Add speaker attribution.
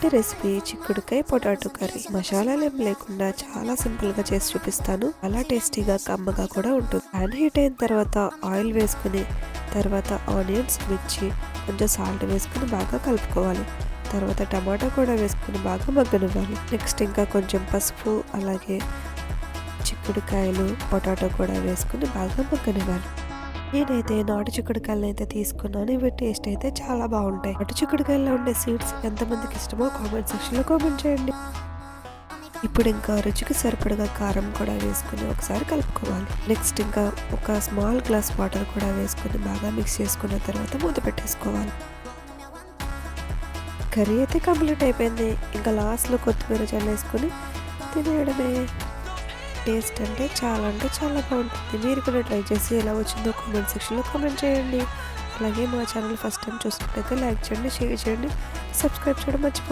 Speaker 1: ఇవాల్టి రెసిపీ చిక్కుడుకాయ potato curry. మసాలాలు ఏం లేకుండా చాలా సింపుల్ గా చేసి చూపిస్తాను. చాలా టేస్టీగా కమ్మగా కూడా ఉంటుంది. ప్యాన్ హీట్ అయిన తర్వాత ఆయిల్ వేసుకుని తర్వాత ఆనియన్స్, మిర్చి, కొంచెం సాల్ట్ వేసుకుని బాగా కలుపుకోవాలి. తర్వాత టమాటా కూడా వేసుకుని బాగా మగ్గనివ్వాలి. నెక్స్ట్ ఇంకా కొంచెం పసుపు, అలాగే చిక్కుడుకాయలు, పొటాటో కూడా వేసుకుని బాగా మగ్గనివ్వాలి. నేనైతే నాటు చిక్కుడుకాయలను అయితే తీసుకున్నాను. ఇవి టేస్ట్ అయితే చాలా బాగుంటాయి. నాటు చిక్కుడుకాయల్లో ఉండే సీడ్స్ ఎంతమందికి ఇష్టమో కామెంట్ సెక్షన్లో కామెంట్ చేయండి. ఇప్పుడు ఇంకా రుచికి సరిపడగా కారం కూడా వేసుకుని ఒకసారి కలుపుకోవాలి. నెక్స్ట్ ఇంకా ఒక స్మాల్ గ్లాస్ వాటర్ కూడా వేసుకుని బాగా మిక్స్ చేసుకున్న తర్వాత మూత పెట్టేసుకోవాలి. కర్రీ అయితే కంప్లీట్ అయిపోయింది. ఇంకా లాస్ట్లో కొత్తిమీర చల్లేసుకుని తినేయడమే. టేస్ట్ అంటే చాలా బాగుంటుంది. మీరు కూడా ట్రై చేసి ఎలా వచ్చిందో కామెంట్ సెక్షన్లో కామెంట్ చేయండి. అలాగే మా ఛానల్ ఫస్ట్ టైం చూసినట్లయితే లైక్ చేయండి, షేర్ చేయండి, సబ్స్క్రైబ్ చేయడం మర్చిపోండి.